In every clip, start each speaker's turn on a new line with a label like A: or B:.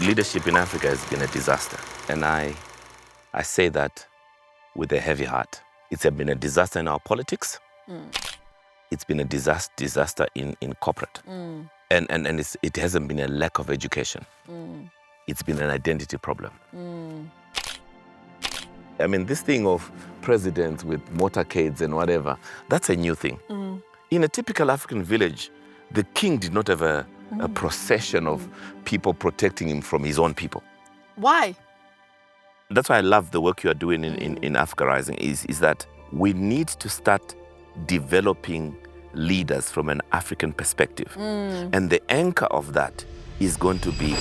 A: leadership in Africa has been a disaster. And I say that with a heavy heart. It's been a disaster in our politics. It's been a disaster in corporate. And it hasn't been a lack of education. It's been an identity problem. I mean, this thing of presidents with motorcades and whatever, that's a new thing. In a typical African village, the king did not have a procession of people protecting him from his own people.
B: Why?
A: That's why I love the work you are doing in Africa Rising, is that we need to start developing leaders from an African perspective. And the anchor of that is going to be,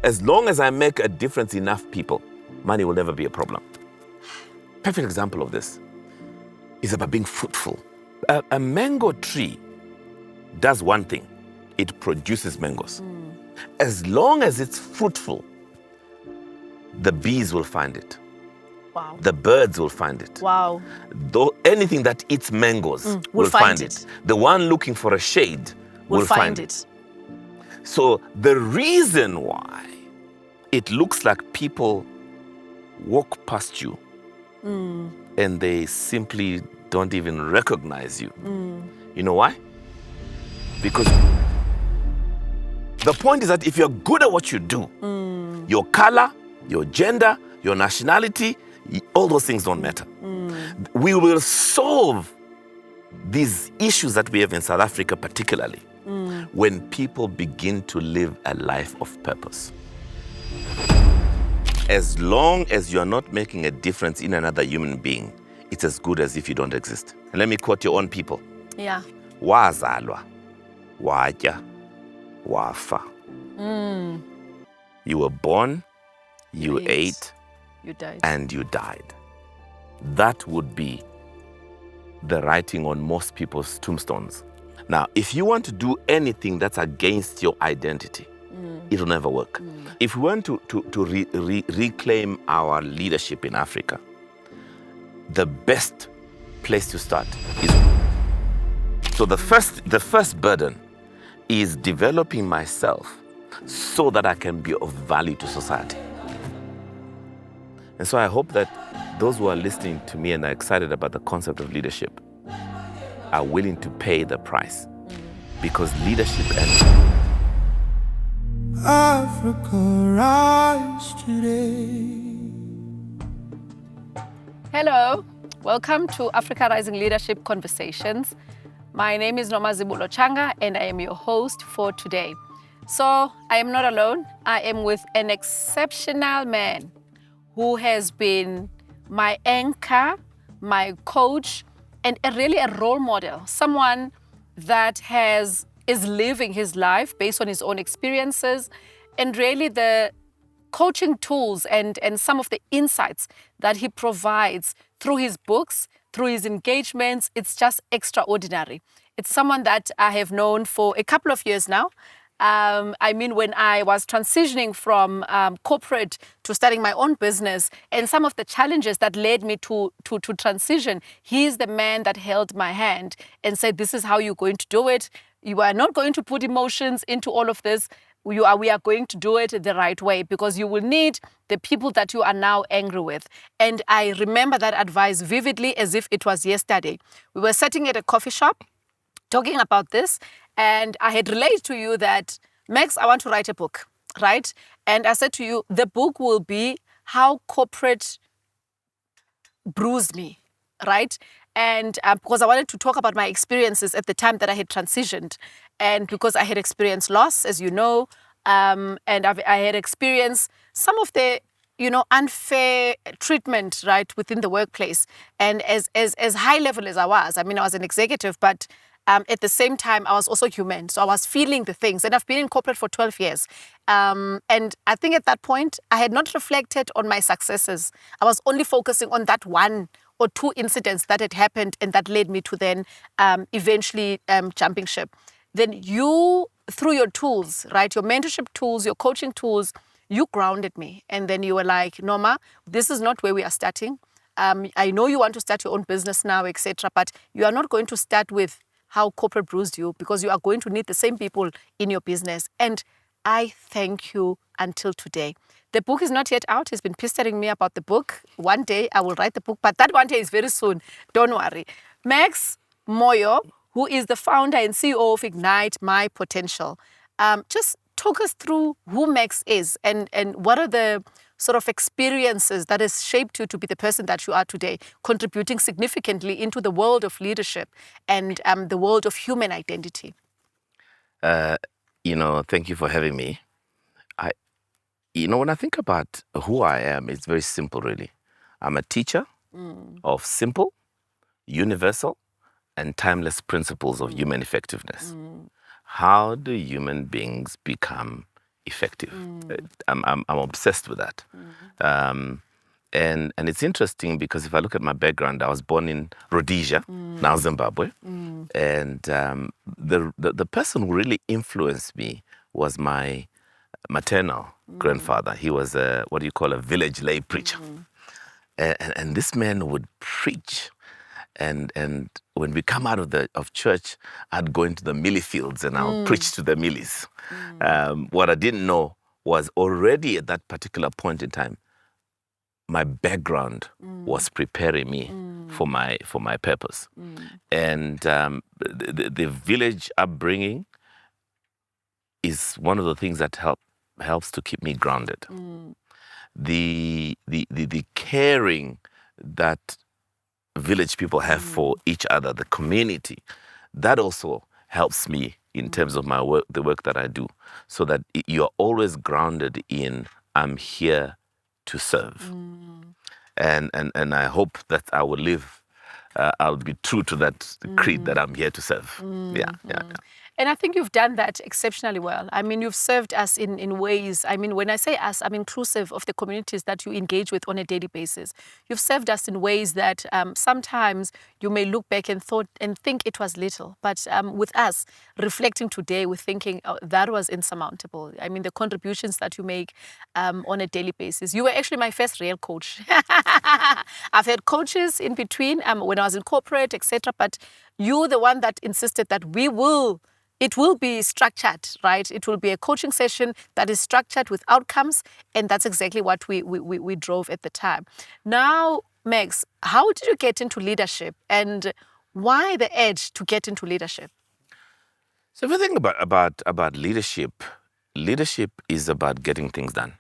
A: as long as I make a difference in enough people, money will never be a problem. Perfect example of this is about being fruitful. A mango tree does one thing. It produces mangoes. As long as it's fruitful, the bees will find it.
B: Wow.
A: The birds will find it.
B: Wow.
A: Though anything that eats mangoes will find it. The one looking for a shade will find it. So the reason why it looks like people walk past you and they simply don't even recognize you. You know why? Because the point is that if you're good at what you do, your color, your gender, your nationality, all those things don't matter. We will solve these issues that we have in South Africa particularly when people begin to live a life of purpose. As long as you're not making a difference in another human being, it's as good as if you don't exist. And let me quote your own people.
B: Yeah.
A: Wazalwa, watya, wafa. You were born, you ate,
B: you died.
A: And you died. That would be the writing on most people's tombstones. Now, if you want to do anything that's against your identity, it will never work. If we want to reclaim our leadership in Africa, the best place to start is... So the first burden is developing myself so that I can be of value to society. And so I hope that those who are listening to me and are excited about the concept of leadership are willing to pay the price, because leadership and
C: Africa rise today.
B: Hello, welcome to Africa Rising Leadership Conversations. My name is Nomazibulo Tshanga and I am your host for today. So I am not alone. I am with an exceptional man who has been my anchor, my coach, and really a role model. Someone that is living his life based on his own experiences, and really the coaching tools and some of the insights that he provides through his books, through his engagements, it's just extraordinary. It's someone that I have known for a couple of years now. I mean, when I was transitioning from corporate to starting my own business, and some of the challenges that led me to transition, he's the man that held my hand and said, this is how you're going to do it. You are not going to put emotions into all of this. We are going to do it the right way, because you will need the people that you are now angry with. And I remember that advice vividly as if it was yesterday. We were sitting at a coffee shop talking about this, and I had relayed to you that, Max, I want to write a book, right? And I said to you, the book will be how corporate bruised me, right? And because I wanted to talk about my experiences at the time that I had transitioned, and because I had experienced loss, as you know, and I had experienced some of the unfair treatment, right, within the workplace. And as high level as I was an executive, but at the same time, I was also human. So I was feeling the things. And I've been in corporate for 12 years. And I think at that point, I had not reflected on my successes. I was only focusing on that one or two incidents that had happened and that led me to then eventually jumping ship. Then you, through your tools, right, your mentorship tools, your coaching tools, you grounded me. And then you were like, Noma, this is not where we are starting. I know you want to start your own business now, etc., but you are not going to start with how corporate bruised you, because you are going to need the same people in your business. And I thank you until today. The book is not yet out. He's been pestering me about the book. One day I will write the book, but that one day is very soon. Don't worry. Max Moyo, who is the founder and CEO of Ignite My Potential. Just talk us through who Max is and what are the sort of experiences that has shaped you to be the person that you are today, contributing significantly into the world of leadership and the world of human identity.
A: Thank you for having me. When I think about who I am, it's very simple, really. I'm a teacher of simple, universal, and timeless principles of human effectiveness. How do human beings become effective? I'm obsessed with that. And it's interesting because if I look at my background, I was born in Rhodesia, now Zimbabwe. And the person who really influenced me was my maternal grandfather. He was a village lay preacher. And this man would preach. And when we come out of church, I'd go into the millie fields and I'll preach to the millies. What I didn't know was already at that particular point in time, my background was preparing me for my purpose. And the village upbringing is one of the things that helps to keep me grounded. The caring that village people have for each other, the community, that also helps me in terms of my work, the work that I do, so that you're always grounded in I'm here to serve. And I hope that I will live, I'll be true to that creed that I'm here to serve. Yeah.
B: And I think you've done that exceptionally well. I mean, you've served us in ways, I mean, when I say us, I'm inclusive of the communities that you engage with on a daily basis. You've served us in ways that sometimes you may look back and think it was little. But with us, reflecting today, we're thinking that was insurmountable. I mean, the contributions that you make on a daily basis. You were actually my first real coach. I've had coaches in between when I was in corporate, etc. But you're the one that insisted that it will be structured, right? It will be a coaching session that is structured with outcomes, and that's exactly what we drove at the time. Now, Max, how did you get into leadership, and why the edge to get into leadership?
A: So if you think about leadership, leadership is about getting things done.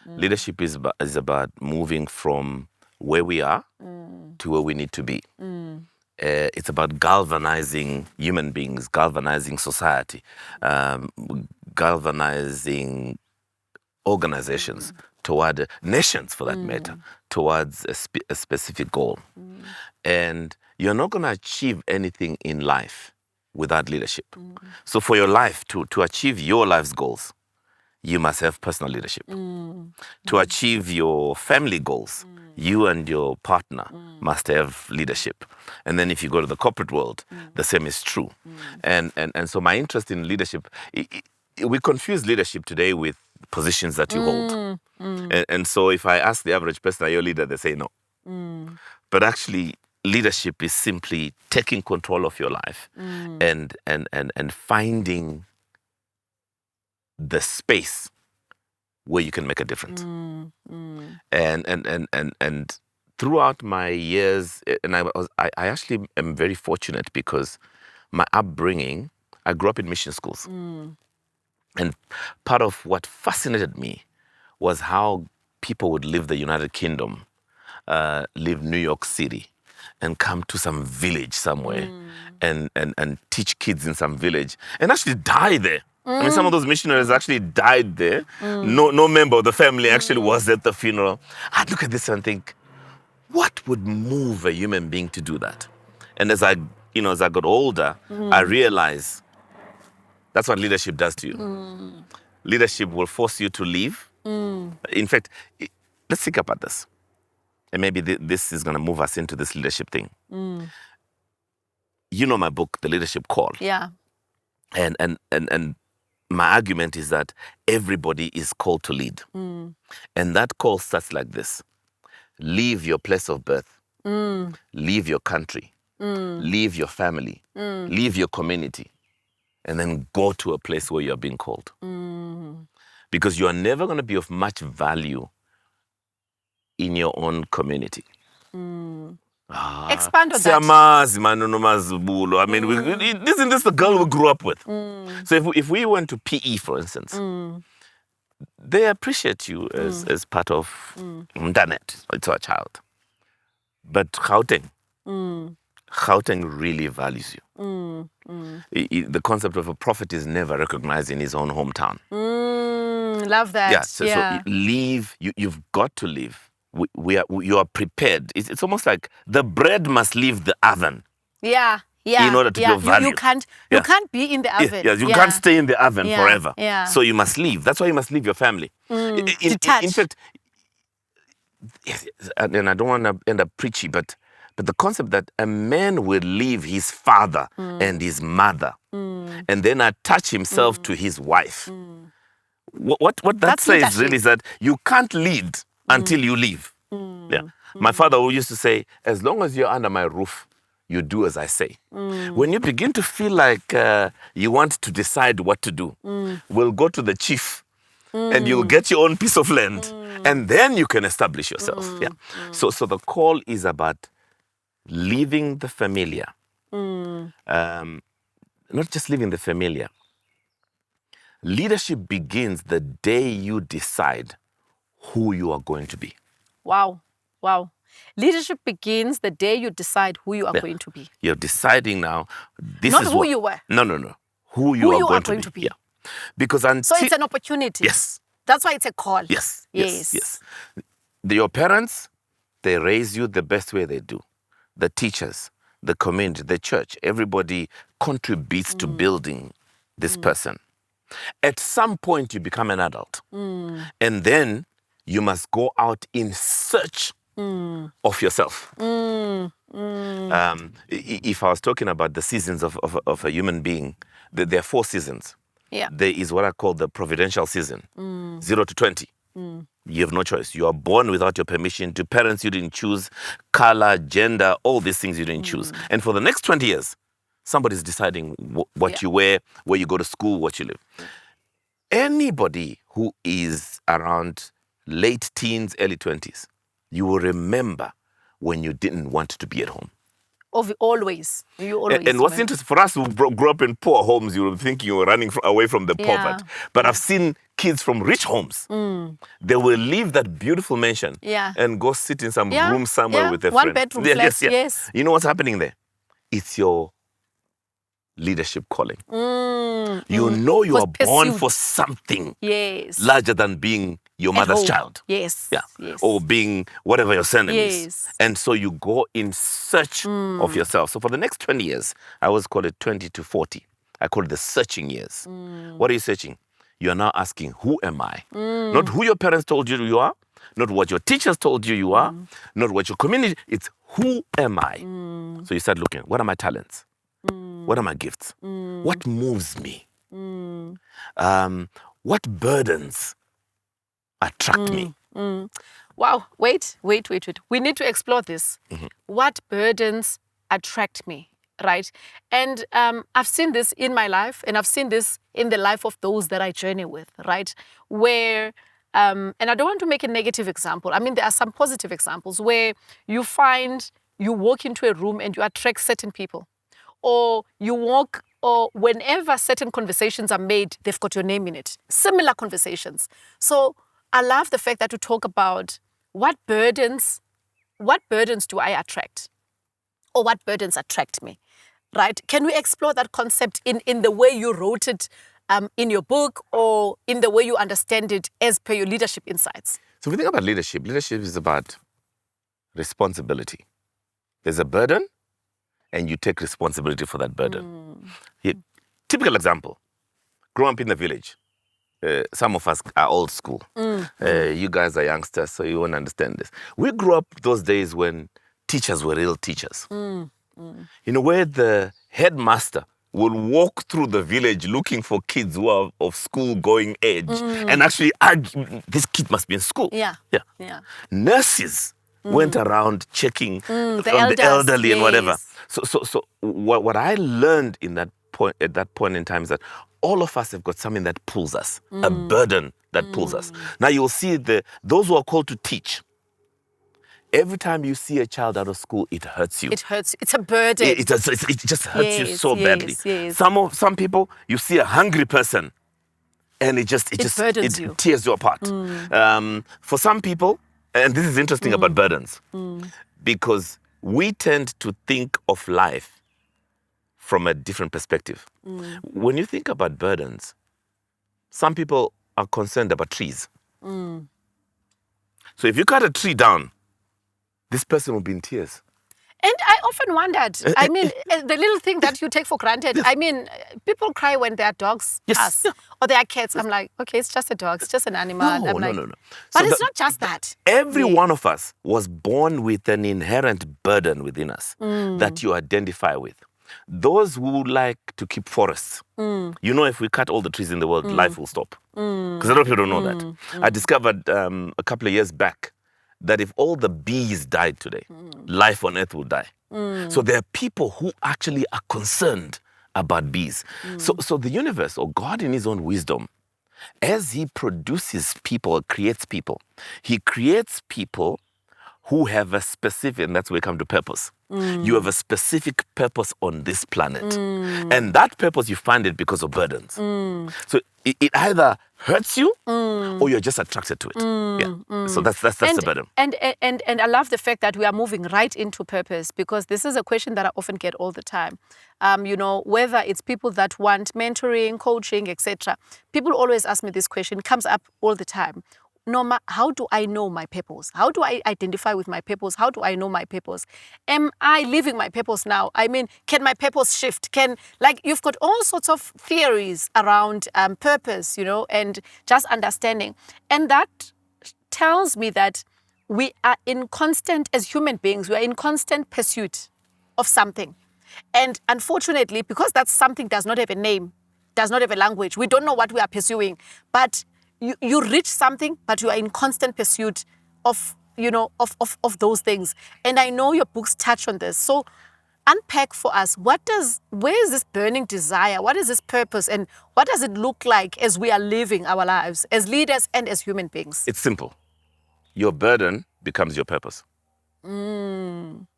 A: Leadership is about moving from where we are to where we need to be. It's about galvanizing human beings, galvanizing society, galvanizing organizations toward nations, for that matter, towards a specific goal. And you're not going to achieve anything in life without leadership. So for your life, to achieve your life's goals, you must have personal leadership. To achieve your family goals, you and your partner must have leadership. And then if you go to the corporate world, the same is true. And so my interest in leadership, we confuse leadership today with positions that you hold. And so if I ask the average person, are you a leader? They say no. But actually, leadership is simply taking control of your life and finding the space where you can make a difference. And throughout my years, and I actually am very fortunate because my upbringing, I grew up in mission schools. And part of what fascinated me was how people would leave the United Kingdom, leave New York City, and come to some village somewhere and teach kids in some village and actually die there. I mean, some of those missionaries actually died there. No member of the family actually was at the funeral. I'd look at this and think, what would move a human being to do that? And as I got older, I realized that's what leadership does to you. Leadership will force you to leave. In fact, let's think about this. And maybe this is going to move us into this leadership thing. You know my book, The Leadership Call.
B: Yeah.
A: And my argument is that everybody is called to lead. And that call starts like this. Leave your place of birth. Leave your country. Leave your family. Leave your community. and then go to a place where you're being called. Because you are never going to be of much value in your own community.
B: Expand on that.
A: Siyamazi, man, Nomazibulo. I mean, isn't this the girl we grew up with? So if we went to PE, for instance, they appreciate you as part of Mdanet. It's our child. But Gauteng really values you. The concept of a prophet is never recognized in his own hometown.
B: Love that.
A: Yeah, so leave. You've got to leave. You are prepared. It's almost like the bread must leave the oven.
B: Yeah.
A: In order to be of value.
B: You can't be in the oven.
A: You can't stay in the oven forever.
B: Yeah.
A: So you must leave. That's why you must leave your family.
B: Detach.
A: In fact, and I don't want to end up preachy, but the concept that a man will leave his father and his mother and then attach himself to his wife. What that
B: That's
A: says
B: leadership.
A: really is that you can't lead until you leave. My father used to say, as long as you're under my roof, you do as I say. When you begin to feel like you want to decide what to do, we'll go to the chief and you'll get your own piece of land and then you can establish yourself. So the call is about leaving the familiar. Not just leaving the familiar. Leadership begins the day you decide who you are going to be.
B: Wow. Leadership begins the day you decide who you are going to be.
A: You're deciding now. This
B: Not
A: is
B: who
A: what,
B: you were.
A: No. Who you are going to be. Yeah. Because
B: So it's an opportunity.
A: Yes.
B: That's why it's a call.
A: Yes. Your parents, they raise you the best way they do. The teachers, the community, the church, everybody contributes to building this person. At some point, you become an adult. And then you must go out in search of yourself. If I was talking about the seasons of a human being, there are 4 seasons.
B: Yeah.
A: There is what I call the providential season, 0 to 20. You have no choice. You are born without your permission to parents you didn't choose, color, gender, all these things you didn't choose. And for the next 20 years, somebody's deciding what you wear, where you go to school, what you live. Anybody who is around late teens, early 20s, you will remember when you didn't want to be at home.
B: Always. You always.
A: And what's interesting, for us who grew up in poor homes, you were thinking you were running away from the poverty. But I've seen kids from rich homes. They will leave that beautiful mansion and go sit in some room somewhere with their friends.
B: 1-bedroom flat, yes.
A: You know what's happening there? It's your leadership calling. You know you are born for something larger than being your mother's child.
B: Yes.
A: Or being whatever your surname is. And so you go in search of yourself. So for the next 20 years, I always call it 20 to 40. I call it the searching years. What are you searching? You are now asking, who am I? Not who your parents told you you are, not what your teachers told you you are, not what your community, it's who am I? So you start looking, what are my talents? What are my gifts? What moves me? What burdens attract me?
B: Wow, wait. We need to explore this. What burdens attract me, right? And I've seen this in my life, and I've seen this in the life of those that I journey with, right? Where, and I don't want to make a negative example. I mean, there are some positive examples where you find you walk into a room and you attract certain people. Or you walk, or whenever certain conversations are made, they've got your name in it. Similar conversations. So I love the fact that you talk about what burdens do I attract? Or what burdens attract me, right? Can we explore that concept in the way you wrote it in your book, or in the way you understand it as per your leadership insights?
A: So if we think about leadership is about responsibility. There's a burden, and you take responsibility for that burden. Typical example, growing up in the village. Some of us are old school. You guys are youngsters, so you won't understand this. We grew up those days when teachers were real teachers. You know, where the headmaster will walk through the village looking for kids who are of school-going age and actually argue, this kid must be in school.
B: Yeah.
A: Nurses went around checking on the elderly and whatever. So what I learned in that that point in time is that all of us have got something that pulls us, a burden that pulls us. Now you'll see those who are called to teach. Every time you see a child out of school, it hurts you.
B: It hurts. It's a burden.
A: It just hurts you so badly.
B: Yes.
A: Some people, you see a hungry person, and it
B: burdens you.
A: tears you apart. For some people, and this is interesting about burdens, because we tend to think of life from a different perspective. When you think about burdens, some people are concerned about trees. So if you cut a tree down, this person will be in tears.
B: And I often wondered, I mean, the little thing that you take for granted, I mean, people cry when their dogs pass or their cats. I'm like, okay, it's just a dog, it's just an animal.
A: No.
B: But it's not just that.
A: Every one of us was born with an inherent burden within us that you identify with. Those who like to keep forests, you know, if we cut all the trees in the world, life will stop. Because a lot of people don't know that. I discovered a couple of years back that if all the bees died today, life on earth will die. So there are people who actually are concerned about bees. So the universe, or God in his own wisdom, as he produces people, creates people, he creates people who have a specific, and that's where we come to purpose. You have a specific purpose on this planet. And that purpose, you find it because of burdens. So it either hurts you or you're just attracted to it. So that's the burden.
B: And I love the fact that we are moving right into purpose, because this is a question that I often get all the time. You know, whether it's people that want mentoring, coaching, etc. People always ask me this question. It comes up all the time. Noma, how do I know my purpose? How do I identify with my purpose? How do I know my purpose? Am I living my purpose now? I mean, can my purpose shift? You've got all sorts of theories around purpose, you know, and just understanding. And that tells me that we are as human beings, we are in constant pursuit of something. And unfortunately, because that something does not have a name, does not have a language, we don't know what we are pursuing. But you reach something, but you are in constant pursuit of, you know, of those things. And I know your books touch on this. So unpack for us, where is this burning desire? What is this purpose? And what does it look like as we are living our lives as leaders and as human beings?
A: It's simple. Your burden becomes your purpose. So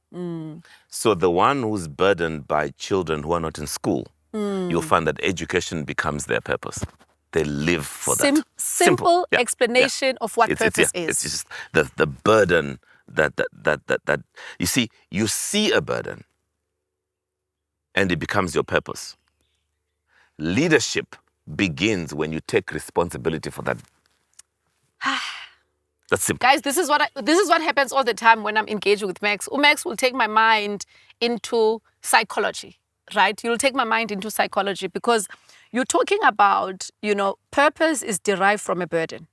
A: the one who's burdened by children who are not in school, you'll find that education becomes their purpose. They live for that.
B: Simple explanation of what purpose is.
A: It's just the burden that you see a burden and it becomes your purpose. Leadership begins when you take responsibility for that. That's simple.
B: Guys, this is what happens all the time when I'm engaging with Max. Max will take my mind into psychology, right? You'll take my mind into psychology because you're talking about, you know, purpose is derived from a burden.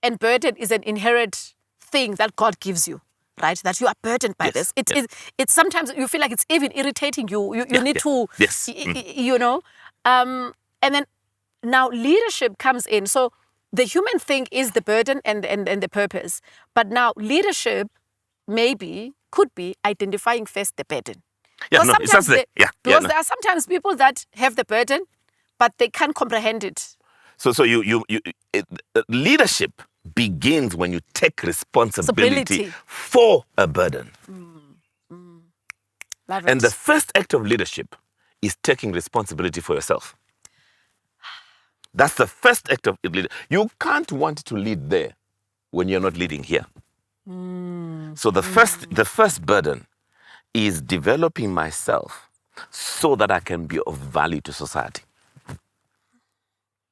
B: And burden is an inherent thing that God gives you, right? That you are burdened by this. It's sometimes you feel like it's even irritating you. You need to, you know. And then now leadership comes in. So the human thing is the burden and the purpose. But now leadership could be identifying first the burden. Because there are sometimes people that have the burden, but they can't comprehend it.
A: So leadership begins when you take responsibility for a burden.
B: Love it.
A: And the first act of leadership is taking responsibility for yourself. That's the first act of leadership. You can't want to lead there when you're not leading here. So the first burden is developing myself so that I can be of value to society.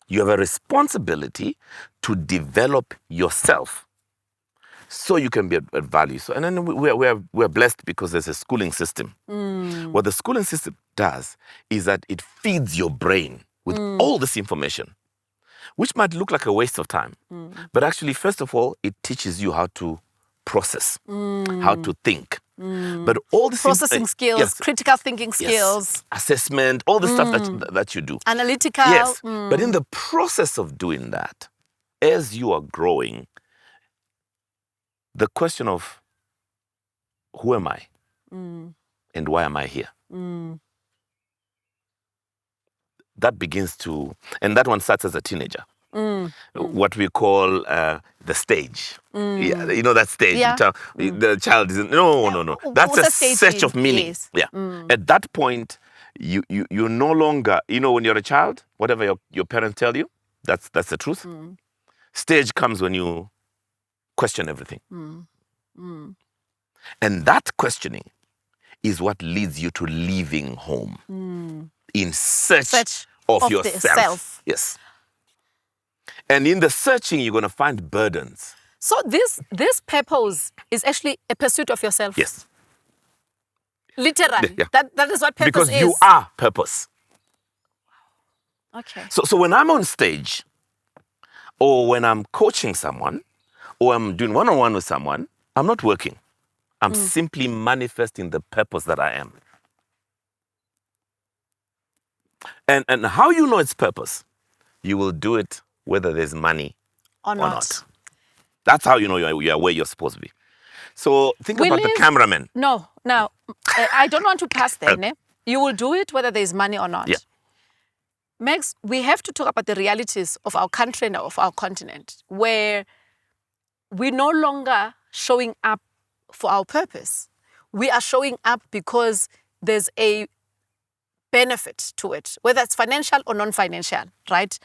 A: You have a responsibility to develop yourself so you can be of value. So, and then we're blessed because there's a schooling system. What the schooling system does is that it feeds your brain with all this information, which might look like a waste of time. But actually, first of all, it teaches you how to process, how to think. But all this
B: processing skills, critical thinking skills,
A: assessment, all the stuff that you do.
B: Analytical.
A: Yes. But in the process of doing that, as you are growing, the question of who am I and why am I here that begins to, and that one starts as a teenager. What we call the stage. Yeah, you know that stage.
B: Yeah.
A: The child isn't. No. That's
B: What's
A: a
B: a stage
A: search
B: in?
A: of meaning.
B: Yes.
A: Yeah. At that point, you no longer. When you're a child, whatever your parents tell you, that's the truth. Stage comes when you question everything, and that questioning is what leads you to leaving home in search of
B: the
A: yourself.
B: self.
A: Yes. And in the searching, you're going to find burdens.
B: So this purpose is actually a pursuit of yourself.
A: Yes.
B: Literally.
A: Yeah.
B: That is what purpose
A: Because
B: is.
A: you are purpose.
B: Okay.
A: So when I'm on stage, or when I'm coaching someone, or I'm doing one-on-one with someone, I'm not working. I'm simply manifesting the purpose that I am. And how you know it's purpose? You will do it whether there's money
B: Or
A: or
B: not.
A: not. That's how you know you're where you're supposed to be. So think
B: We
A: about the
B: live-
A: cameraman.
B: No. Now, I don't want to pass there. Ne? You will do it whether there's money or not.
A: Yeah.
B: Max, we have to talk about the realities of our country and of our continent, where we're no longer showing up for our purpose. We are showing up because there's a benefit to it, whether it's financial or non-financial, right?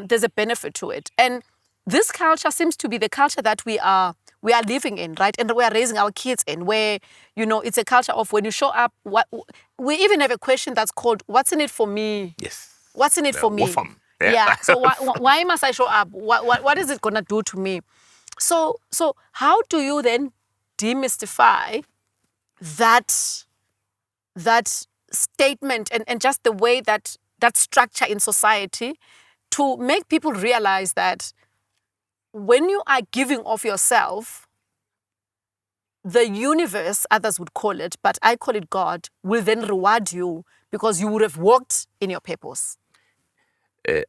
B: There's a benefit to it. And this culture seems to be the culture that we are living in, right? And we are raising our kids in, where, it's a culture of when you show up, we even have a question that's called, what's in it for me?
A: Yes.
B: What's in it for me?
A: Wofam.
B: Yeah. So why must I show up? What is it going to do to me? So how do you then demystify that statement and just the way that structure in society to make people realize that when you are giving of yourself, the universe, others would call it, but I call it God, will then reward you because you would have walked in your purpose.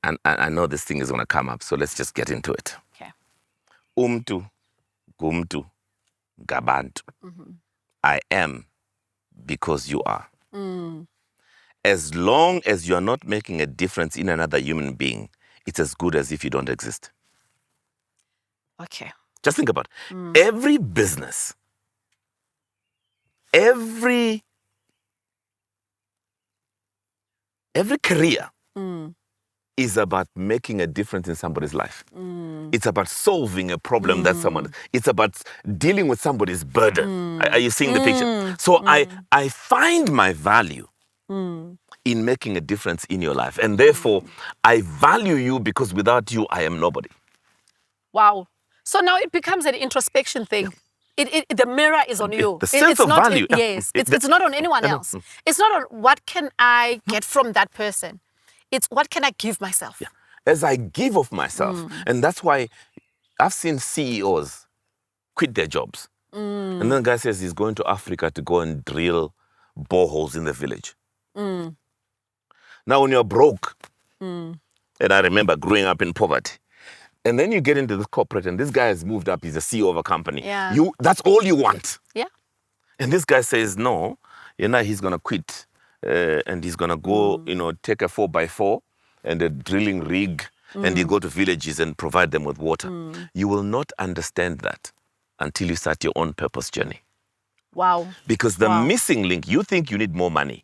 A: And I know this thing is going to come up, so let's just get into it.
B: Okay.
A: Umtu, gumtu, gabantu. I am because you are. As long as you're not making a difference in another human being, it's as good as if you don't exist.
B: Okay.
A: Just think about it. Every business, every career is about making a difference in somebody's life. It's about solving a problem that it's about dealing with somebody's burden. Are you seeing the picture? So I find my value in making a difference in your life. And therefore, I value you because without you, I am nobody.
B: Wow. So now it becomes an introspection thing. The mirror is on you.
A: The sense of value.
B: Yes. It's not on anyone else. It's not on what can I get from that person. It's what can I give myself.
A: Yeah. As I give of myself. And that's why I've seen CEOs quit their jobs. And then the guy says he's going to Africa to go and drill boreholes in the village. Now when you're broke, and I remember growing up in poverty, and then you get into this corporate and this guy has moved up, he's a CEO of a company.
B: Yeah.
A: That's all you want.
B: Yeah.
A: And this guy says, no, he's going to quit. And he's going to go, take a 4x4 and a drilling rig and you go to villages and provide them with water. You will not understand that until you start your own purpose journey.
B: Wow.
A: Because the missing link, you think you need more money.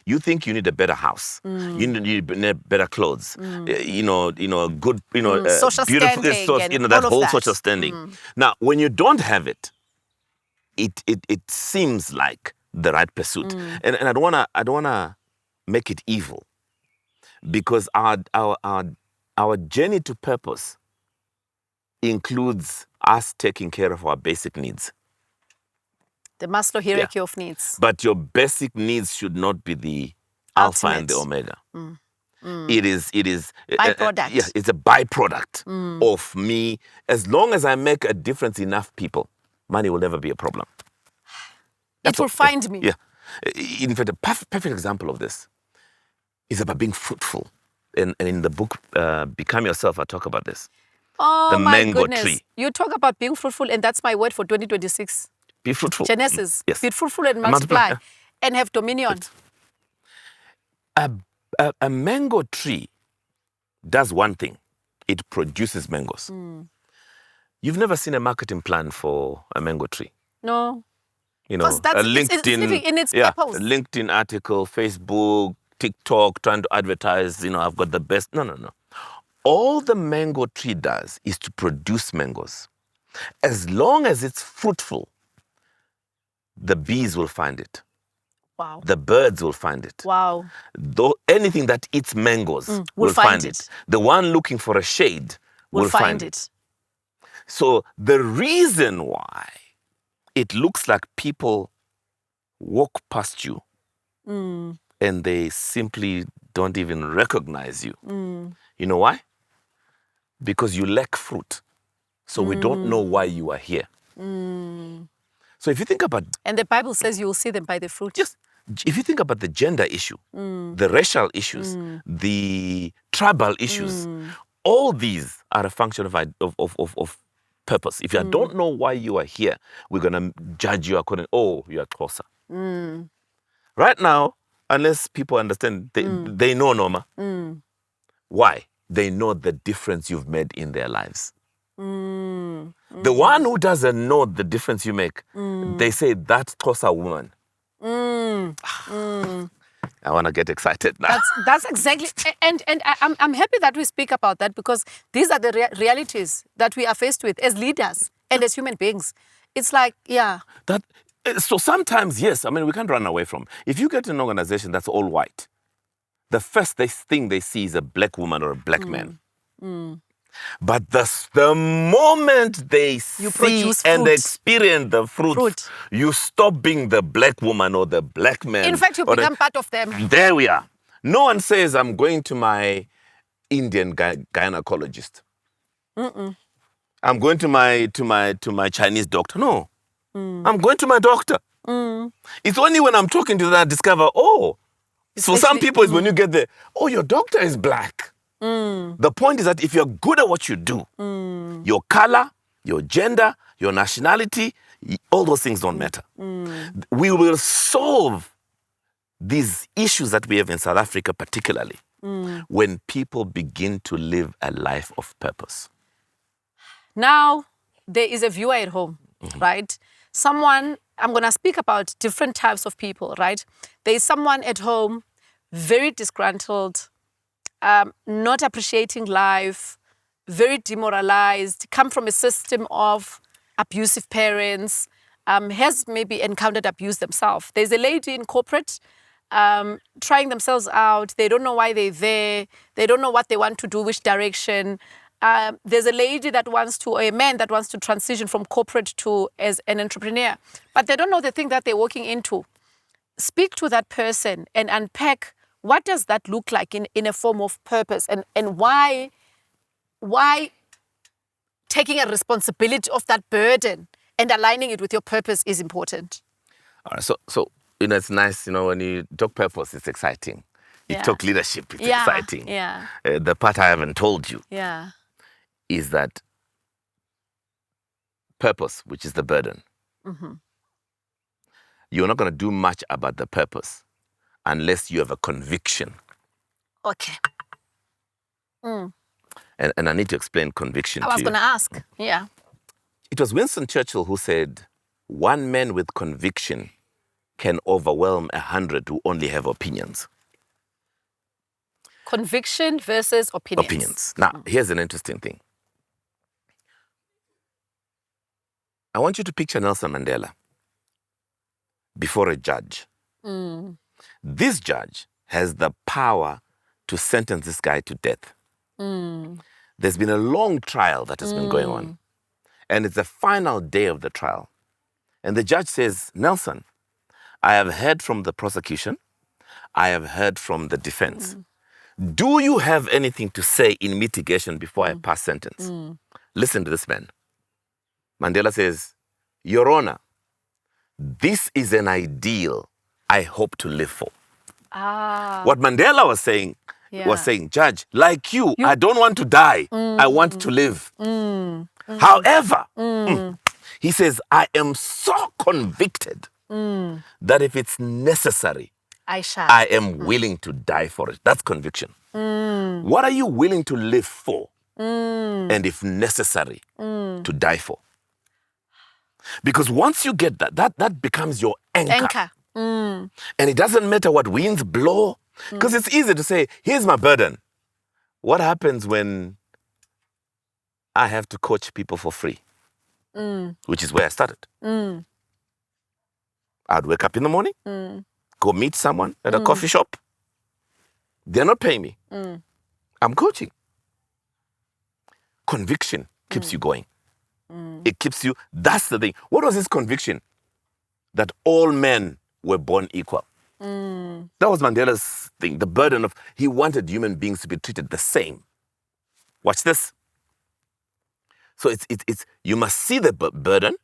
A: You think you need a better house. You need better clothes. Good,
B: social
A: beautiful,
B: standing and
A: that
B: all of
A: whole
B: that.
A: social standing. Now, when you don't have it, it seems like the right pursuit. And I don't wanna make it evil, because our journey to purpose includes us taking care of our basic needs.
B: The Maslow hierarchy of needs.
A: But your basic needs should not be the alpha and the omega. It is
B: Byproduct.
A: It's a byproduct of me. As long as I make a difference in enough people, money will never be a problem.
B: It will find me.
A: Yeah. In fact, a perfect example of this is about being fruitful. And in the book, Become Yourself, I talk about this.
B: Oh,
A: the
B: my
A: mango
B: goodness.
A: tree.
B: You talk about being fruitful, and that's my word for 2026.
A: Be fruitful.
B: Genesis.
A: Yes.
B: Be fruitful and multiply.
A: Yeah.
B: And have dominion.
A: A mango tree does one thing. It produces mangoes. You've never seen a marketing plan for a mango tree.
B: No.
A: You know,
B: Because it's living in its purpose.
A: a LinkedIn article, Facebook, TikTok, trying to advertise, I've got the best. No. All the mango tree does is to produce mangoes. As long as it's fruitful, the bees will find it.
B: Wow.
A: The birds will find it.
B: Wow.
A: Anything that eats mangoes will find it. The one looking for a shade will find it. So the reason why it looks like people walk past you and they simply don't even recognize you. You know why? Because you lack fruit. So we don't know why you are here. So if you think about...
B: And the Bible says you will see them by the fruit.
A: Yes. If you think about the gender issue, the racial issues, the tribal issues, all these are a function of purpose. If you don't know why you are here, we're going to judge you according, you are closer. Right now, unless people understand, they know, Noma. Why? They know the difference you've made in their lives. The one who doesn't know the difference you make, they say, that's closer woman. I want to get excited now.
B: That's exactly, and I'm happy that we speak about that, because these are the realities that we are faced with as leaders and as human beings. It's like,
A: So sometimes, yes, we can't run away from. If you get an organization that's all white, the first thing they see is a black woman or a black man. But the moment they see and experience the fruit, you stop being the black woman or the black man.
B: In fact, you become part of them.
A: There we are. No one says, I'm going to my Indian gynecologist. I'm going to my Chinese doctor. No. I'm going to my doctor. It's only when I'm talking to them I discover, for some people, it's when you get there, your doctor is black. The point is that if you're good at what you do, your color, your gender, your nationality, all those things don't matter. We will solve these issues that we have in South Africa particularly when people begin to live a life of purpose.
B: Now, there is a viewer at home, right? Someone, I'm going to speak about different types of people, right? There is someone at home, very disgruntled, not appreciating life, very demoralized, come from a system of abusive parents, has maybe encountered abuse themselves. There's a lady in corporate trying themselves out. They don't know why they're there. They don't know what they want to do, which direction. There's a lady that wants to, or a man that wants to transition from corporate to as an entrepreneur, but they don't know the thing that they're walking into. Speak to that person and unpack what does that look like in a form of purpose, and why taking a responsibility of that burden and aligning it with your purpose is important.
A: All right, so it's nice, when you talk purpose, it's exciting. You talk leadership, it's exciting. The part I haven't told you is that purpose, which is the burden, you're not going to do much about the purpose unless you have a conviction.
B: Okay.
A: And I need to explain conviction to you.
B: I was going to ask. Yeah.
A: It was Winston Churchill who said, one man with conviction can overwhelm 100 who only have opinions.
B: Conviction versus opinions.
A: Opinions. Now, here's an interesting thing. I want you to picture Nelson Mandela before a judge. This judge has the power to sentence this guy to death. There's been a long trial that has been going on. And it's the final day of the trial. And the judge says, Nelson, I have heard from the prosecution. I have heard from the defense. Do you have anything to say in mitigation before I pass sentence? Listen to this man. Mandela says, Your Honor, this is an ideal I hope to live for. What Mandela was saying, Judge, like you, I don't want to die. I want to live. However, he says, I am so convicted that if it's necessary,
B: I shall.
A: I am willing to die for it. That's conviction. What are you willing to live for? And if necessary, to die for? Because once you get that becomes your anchor. And it doesn't matter what winds blow. Because it's easy to say, here's my burden. What happens when I have to coach people for free? Which is where I started. I'd wake up in the morning, go meet someone at a coffee shop. They're not paying me. I'm coaching. Conviction keeps you going. It keeps you, that's the thing. What was his conviction? That all men were born equal. That was Mandela's thing, the burden of, he wanted human beings to be treated the same. Watch this. So it's you must see the burden,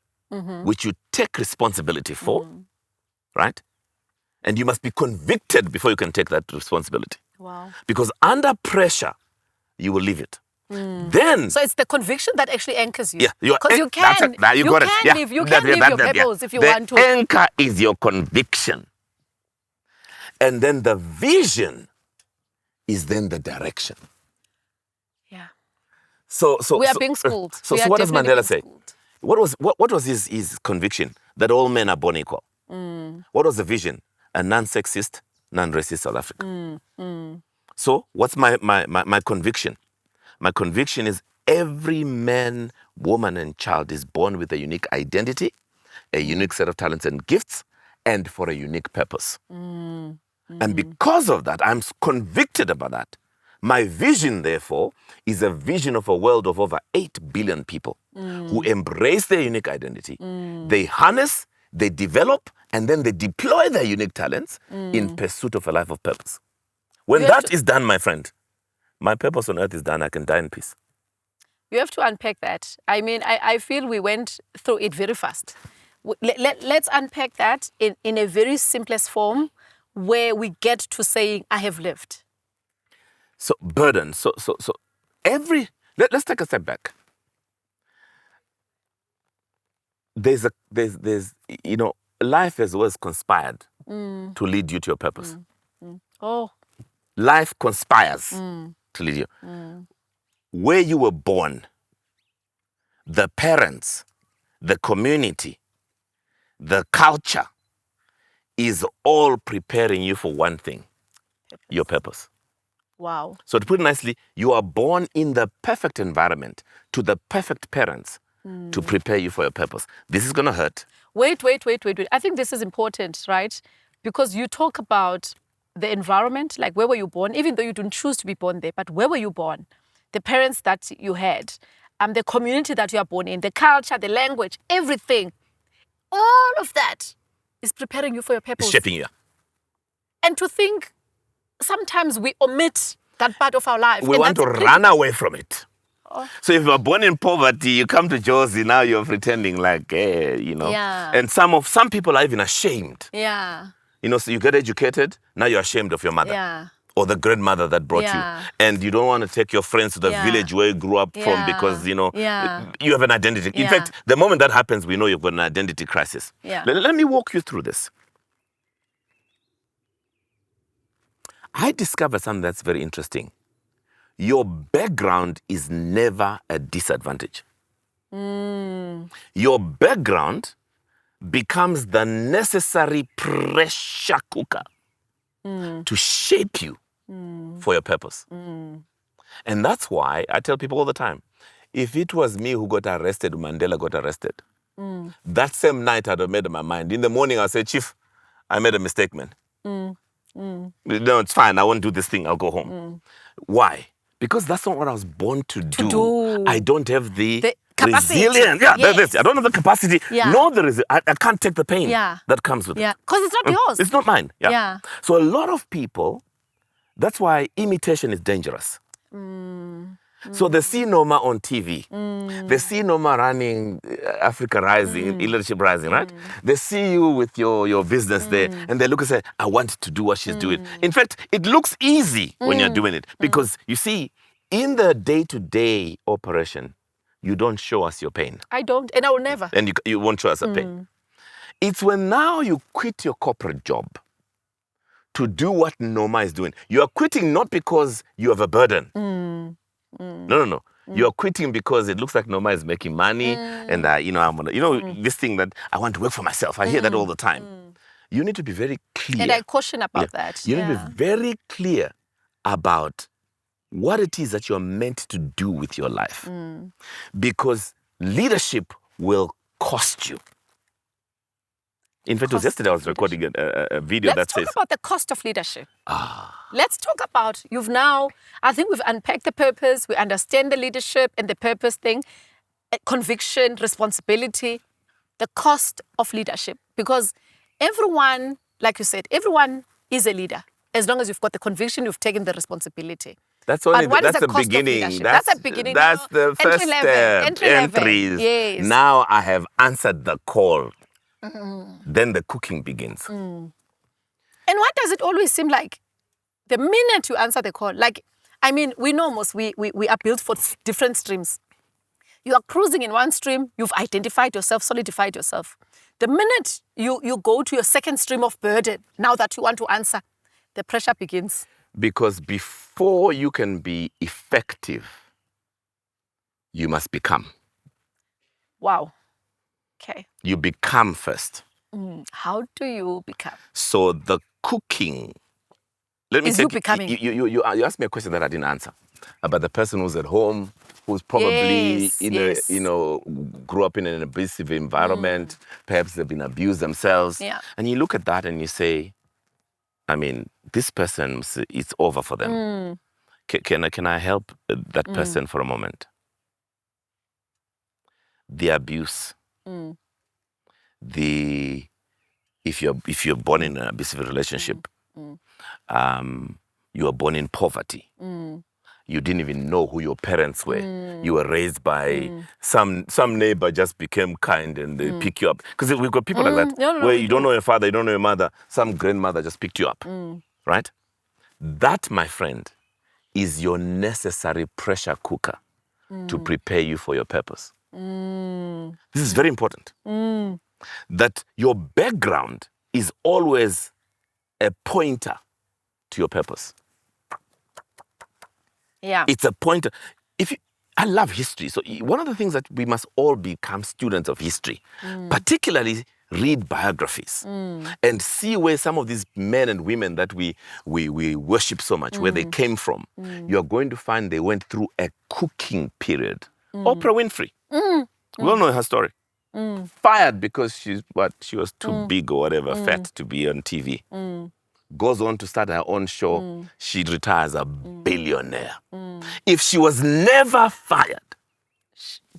A: which you take responsibility for, right? And you must be convicted before you can take that responsibility.
B: Wow.
A: Because under pressure, you will leave it. Then,
B: so it's the conviction that actually anchors you.
A: Yeah,
B: because you can, you can live your purpose if you want to.
A: The anchor is your conviction. And then the vision is then the direction.
B: Yeah.
A: So
B: we are being schooled.
A: So what does Mandela say? What was his conviction? That all men are born equal. What was the vision? A non-sexist, non-racist South Africa. So what's my conviction? My conviction is every man, woman, and child is born with a unique identity, a unique set of talents and gifts, and for a unique purpose. And because of that, I'm convicted about that. My vision, therefore, is a vision of a world of over 8 billion people who embrace their unique identity. They harness, they develop, and then they deploy their unique talents in pursuit of a life of purpose. When that is done, my friend, my purpose on earth is done. I can die in peace.
B: You have to unpack that. I mean, I feel we went through it very fast. Let's unpack that in a very simplest form where we get to saying, I have lived.
A: So burden. So let's take a step back. There's life has always conspired to lead you to your purpose.
B: Oh.
A: Life conspires to lead you. Where you were born, the parents, the community, the culture is all preparing you for one thing, your purpose.
B: Wow.
A: So to put it nicely, you are born in the perfect environment to the perfect parents to prepare you for your purpose. This is going to hurt.
B: Wait. I think this is important, right? Because you talk about the environment, like where were you born, even though you didn't choose to be born there, but where were you born? The parents that you had, the community that you are born in, the culture, the language, everything. All of that is preparing you for your purpose.
A: It's shaping you.
B: And to think, sometimes we omit that part of our life.
A: We want to run away from it. Oh. So if you are born in poverty, you come to Josie, now you're pretending like,
B: Yeah.
A: And some people are even ashamed.
B: Yeah.
A: So you get educated, now you're ashamed of your mother.
B: Yeah.
A: Or the grandmother that brought you. And you don't want to take your friends to the village where you grew up from because, you have an identity. In fact, the moment that happens, we know you've got an identity crisis.
B: Yeah.
A: Let me walk you through this. I discovered something that's very interesting. Your background is never a disadvantage. Your background becomes the necessary pressure cooker to shape you for your purpose. And that's why I tell people all the time, if it was me who got arrested, Mandela got arrested, that same night I'd have made up my mind. In the morning I'll say, Chief, I made a mistake, man. No, it's fine. I won't do this thing. I'll go home. Why? Because that's not what I was born to do. I don't have the resilience. Yeah, yes. I don't have the capacity.
B: Yeah.
A: Nor the I can't take the pain that comes with it.
B: Because it's not yours.
A: It's not mine. Yeah. So a lot of people, that's why imitation is dangerous. So they see Noma on TV. They see Noma running Africa Rising, Leadership Rising, right? They see you with your business there, and they look and say, I want to do what she's doing. In fact, it looks easy when you're doing it because you see, in the day-to-day operation, you don't show us your pain.
B: I don't, and I will never.
A: And you won't show us a pain. It's when now you quit your corporate job to do what Noma is doing. You are quitting not because you have a burden. No. You are quitting because it looks like Noma is making money, and I'm gonna, this thing that I want to work for myself. I hear that all the time. You need to be very clear.
B: And I caution about that.
A: You need to be very clear about what it is that you're meant to do with your life, because leadership will cost you. In fact, it was yesterday I was recording a video that says...
B: Let's talk about the cost of leadership. Let's talk about, I think we've unpacked the purpose, we understand the leadership and the purpose thing, conviction, responsibility, the cost of leadership. Because everyone, like you said, everyone is a leader. As long as you've got the conviction, you've taken the responsibility.
A: That's the beginning. That's the beginning. That's the first step. Entries.
B: Yes.
A: Now I have answered the call. Then the cooking begins.
B: And why does it always seem like the minute you answer the call, we know most, we are built for different streams. You are cruising in one stream, you've identified yourself, solidified yourself. The minute you go to your second stream of burden, now that you want to answer, the pressure begins.
A: Because before you can be effective, you must become.
B: Wow. Okay.
A: You become first.
B: How do you become?
A: So the cooking. Let me
B: is you becoming?
A: You asked me a question that I didn't answer about the person who's at home, who's probably grew up in an abusive environment. Perhaps they've been abused themselves.
B: Yeah.
A: And you look at that and you say, this person, it's over for them. Can I help that person for a moment? The abuse. If you're born in an abusive relationship, you were born in poverty. You didn't even know who your parents were. You were raised by some neighbor just became kind and they pick you up. Because we've got people like that, where you don't know your father, you don't know your mother, some grandmother just picked you up, right? That, my friend, is your necessary pressure cooker to prepare you for your purpose. This is very important. That your background is always a pointer to your purpose.
B: Yeah.
A: It's a pointer. I love history. So one of the things that we must all become students of history, particularly read biographies and see where some of these men and women that we worship so much, where they came from. You're going to find they went through a cooking period. Oprah Winfrey. We all know her story. Fired because she was too big or whatever, fat to be on TV. Goes on to start her own show. She retires a billionaire. If she was never fired,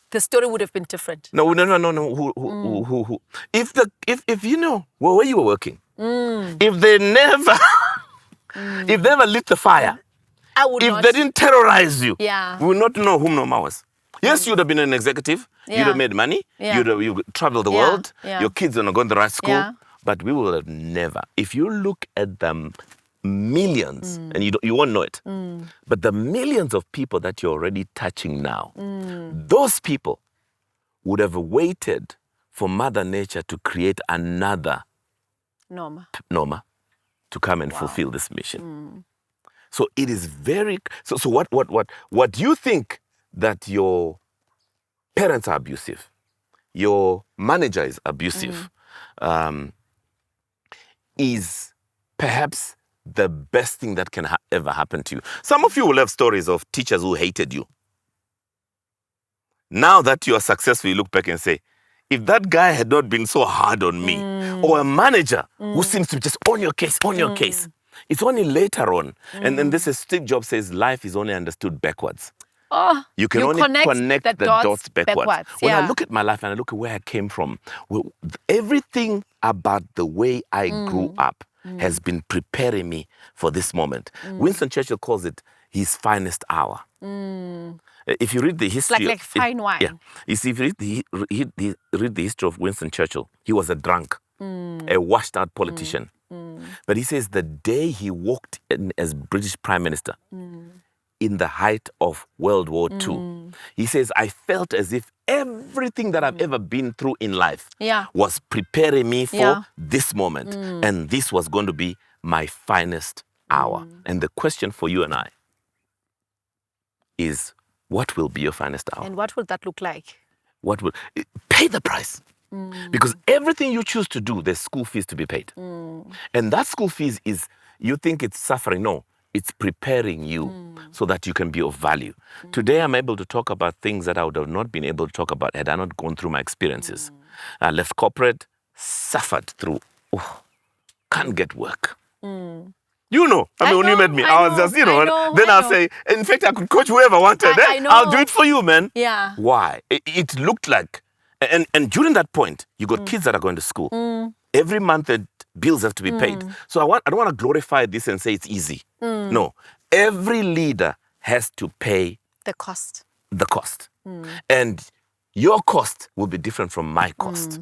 B: the story would have been different.
A: No. Who? If you know where you were working, if they never, if they never lit the fire, if they didn't terrorize you, we would not know who Noma was. Yes, you would have been an executive. You'd have made money. You'd have traveled the world. Your kids are not going to the right school. But we will have never. If you look at the millions, and you won't know it, but the millions of people that you're already touching now, those people would have waited for Mother Nature to create another Noma to come and fulfill this mission. So it is very. So what do you think? That your parents are abusive, your manager is abusive, is perhaps the best thing that can ever happen to you. Some of you will have stories of teachers who hated you. Now that you are successful, you look back and say, if that guy had not been so hard on me, or a manager who seems to just on your case, it's only later on. And then this is Steve Jobs says, life is only understood backwards. You can only connect the dots backwards. When I look at my life and I look at where I came from, everything about the way I grew up has been preparing me for this moment. Winston Churchill calls it his finest hour. If you read the history...
B: Like fine wine.
A: Yeah. You see, if you read the history of Winston Churchill, he was a drunk, a washed-out politician. But he says the day he walked in as British Prime Minister, in the height of World War II. He says, I felt as if everything that I've ever been through in life was preparing me for this moment. And this was going to be my finest hour. And the question for you and I is, what will be your finest hour?
B: And what will that look like?
A: Pay the price. Because everything you choose to do, there's school fees to be paid. And that school fees is, you think it's suffering. No, it's preparing you so that you can be of value. Today, I'm able to talk about things that I would have not been able to talk about had I not gone through my experiences. I left corporate, suffered through, can't get work. You know, when you met me, I was just, I'll say, in fact, I could coach whoever wanted. I'll do it for you, man.
B: Yeah.
A: Why? It looked like, and during that point, you got kids that are going to school. Every month, the bills have to be paid. So I don't want to glorify this and say it's easy. No, every leader has to pay
B: the cost.
A: And your cost will be different from my cost.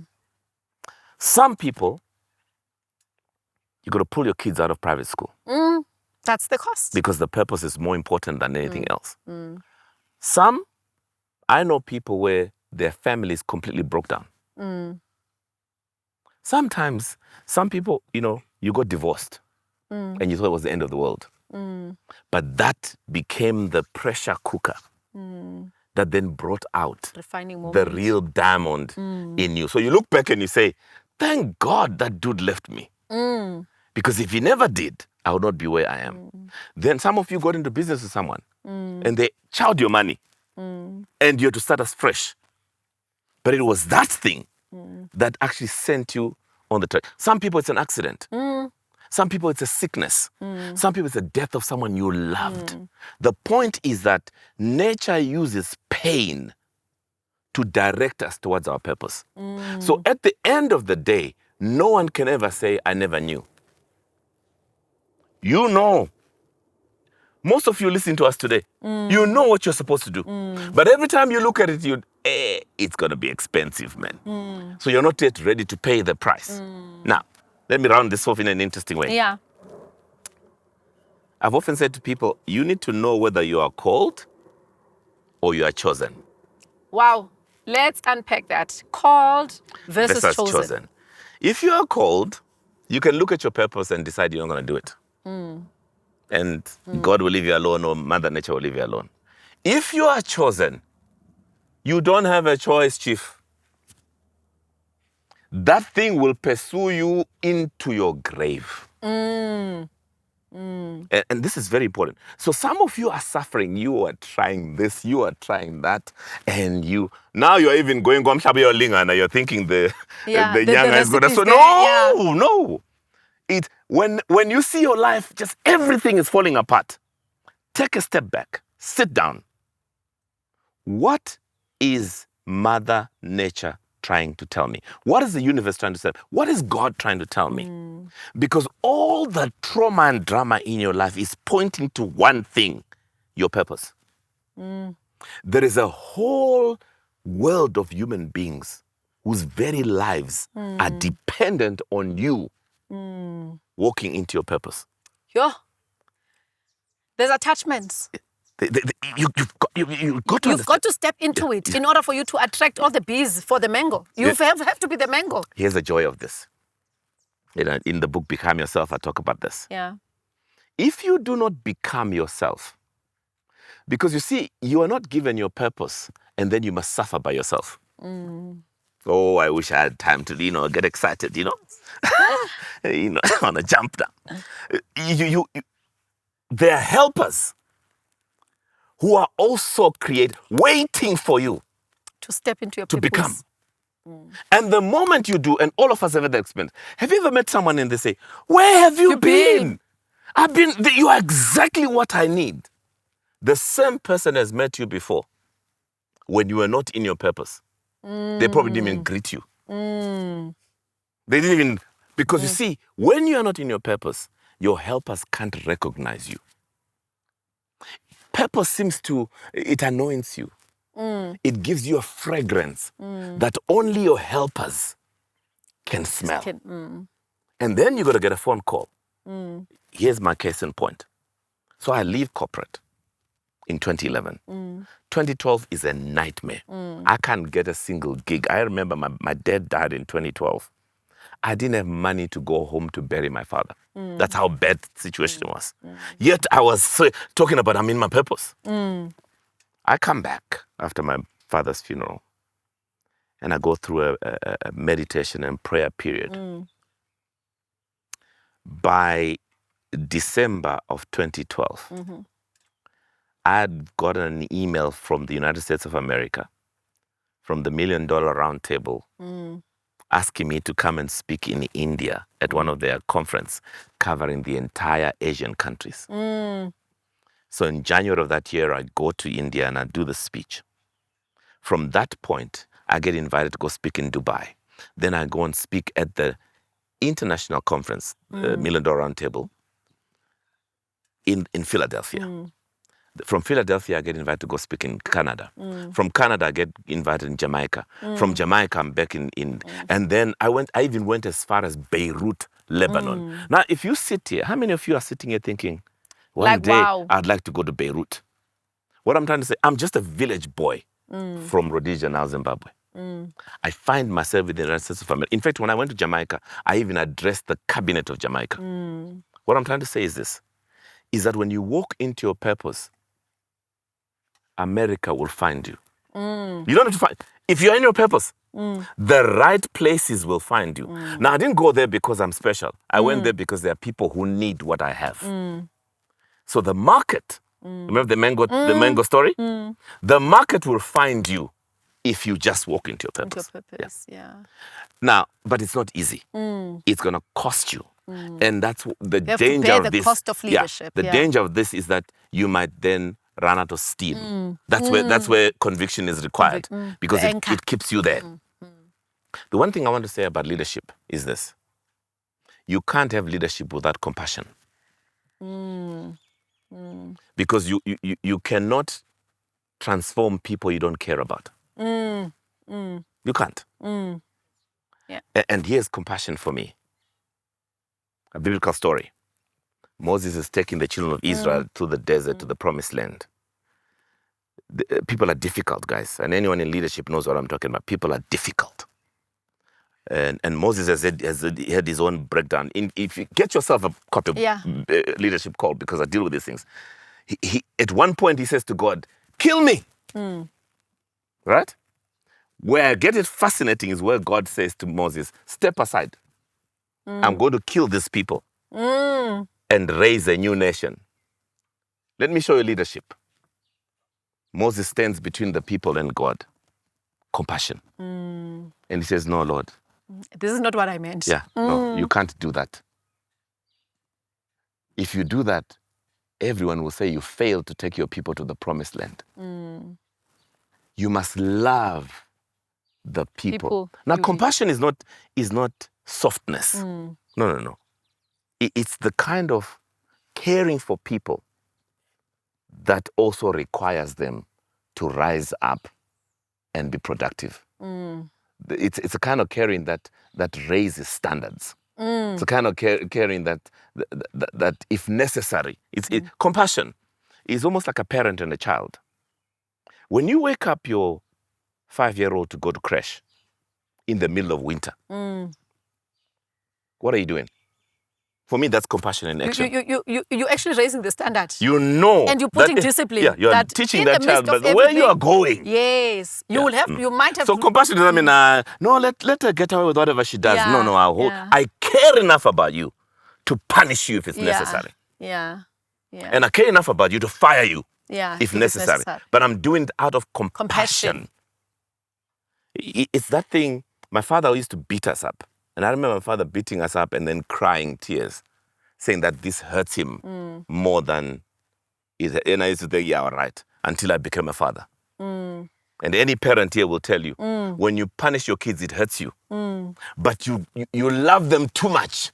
A: Some people, you got to pull your kids out of private school.
B: That's the cost.
A: Because the purpose is more important than anything else. Some, I know people where their families completely broke down. Sometimes, some people, you got divorced and you thought it was the end of the world. But that became the pressure cooker that then brought out the real diamond in you. So you look back and you say, thank God that dude left me. Because if he never did, I would not be where I am. Then some of you got into business with someone and they chowed your money and you had to start as fresh. But it was that thing that actually sent you on the track. Some people, it's an accident. Some people, it's a sickness. Some people, it's the death of someone you loved. The point is that nature uses pain to direct us towards our purpose. So at the end of the day, no one can ever say, I never knew. You know. Most of you listening to us today, you know what you're supposed to do. But every time you look at it, it's going to be expensive, man. So you're not yet ready to pay the price. Now, let me round this off in an interesting way.
B: Yeah.
A: I've often said to people, you need to know whether you are called or you are chosen.
B: Wow. Let's unpack that. Called versus chosen.
A: If you are called, you can look at your purpose and decide you're not going to do it. And God will leave you alone or Mother Nature will leave you alone. If you are chosen, you don't have a choice, Chief. That thing will pursue you into your grave. And this is very important. So some of you are suffering. You are trying this, you are trying that, and now you're even going, and you're thinking the nyanga is going to. So no. When you see your life, just everything is falling apart. Take a step back. Sit down. What is Mother Nature trying to tell me? What is the universe trying to say? What is God trying to tell me? Because all the trauma and drama in your life is pointing to one thing, your purpose. There is a whole world of human beings whose very lives are dependent on you walking into your purpose.
B: Yeah. There's attachments.
A: You've got to
B: step into it in order for you to attract all the bees for the mango. You have to be the mango.
A: Here's the joy of this. In the book, Become Yourself, I talk about this.
B: Yeah.
A: If you do not become yourself, because you see, you are not given your purpose and then you must suffer by yourself. Oh, I wish I had time to, get excited, on a jump down. There are helpers who are also waiting for you
B: to step into your
A: to become. And the moment you do, and all of us have had that experience. Have you ever met someone and they say, where have you been? You are exactly what I need. The same person has met you before when you were not in your purpose. They probably didn't even greet you. They didn't even, because you see, when you are not in your purpose, your helpers can't recognize you. Purpose it anoints you. It gives you a fragrance that only your helpers can smell. And then you got to get a phone call. Here's my case in point. So I leave corporate in 2011. 2012 is a nightmare. I can't get a single gig. I remember my dad died in 2012. I didn't have money to go home to bury my father. That's how bad the situation was. Yet I was talking about I'm in my purpose. I come back after my father's funeral and I go through a meditation and prayer period. By December of 2012, I had gotten an email from the United States of America, from the $1 Million Round Table, asking me to come and speak in India at one of their conferences covering the entire Asian countries. So in January of that year, I go to India and I do the speech. From that point, I get invited to go speak in Dubai. Then I go and speak at the international conference, $1 Million Round Table, in Philadelphia. From Philadelphia, I get invited to go speak in Canada. From Canada, I get invited in Jamaica. From Jamaica, I'm back in and then I even went as far as Beirut, Lebanon. Now, if you sit here, how many of you are sitting here thinking, one day I'd like to go to Beirut? What I'm trying to say, I'm just a village boy from Rhodesia, now Zimbabwe. I find myself in the United States of America. In fact, when I went to Jamaica, I even addressed the cabinet of Jamaica. What I'm trying to say is this, is that when you walk into your purpose, America will find you. You don't have to find. If you're in your purpose, the right places will find you. Now, I didn't go there because I'm special. I went there because there are people who need what I have. So the market, remember the mango story? The market will find you if you just walk into your purpose. Now, but it's not easy. It's going to cost you. And that's the danger of this.
B: Cost of leadership.
A: The danger of this is that you might then run out of steam. That's where conviction is required because it keeps you there. The one thing I want to say about leadership is this. You can't have leadership without compassion. Because you cannot transform people you don't care about. You can't. And here's compassion for me. A biblical story. Moses is taking the children of Israel to the desert, to the promised land. People are difficult, guys. And anyone in leadership knows what I'm talking about. People are difficult. And Moses has had his own breakdown. If you get yourself a copy of leadership call, because I deal with these things. He at one point he says to God, kill me. Right? Where I get it fascinating is where God says to Moses, step aside. I'm going to kill these people and raise a new nation. Let me show you leadership. Moses stands between the people and God. Compassion. And he says, no, Lord.
B: This is not what I meant.
A: No, you can't do that. If you do that, everyone will say you failed to take your people to the promised land. You must love the people. Now, compassion is not softness. No. It's the kind of caring for people that also requires them to rise up and be productive. It's a kind of caring that raises standards. It's a kind of caring that if necessary, compassion is almost like a parent and a child. When you wake up your 5-year-old to go to crash in the middle of winter, what are you doing? For me, that's compassion in action.
B: You're actually raising the standard.
A: You know.
B: And you're putting discipline.
A: Yeah, you're teaching that child where you are going.
B: Yes. You might have
A: So compassion doesn't mean, no, let her get away with whatever she does. No, I care enough about you to punish you if it's necessary. And I care enough about you to fire you if necessary. But I'm doing it out of compassion. It's that thing, my father used to beat us up. And I remember my father beating us up and then crying tears, saying that this hurts him more than it. And I used to think, yeah, all right, until I became a father. And any parent here will tell you, when you punish your kids, it hurts you. But you love them too much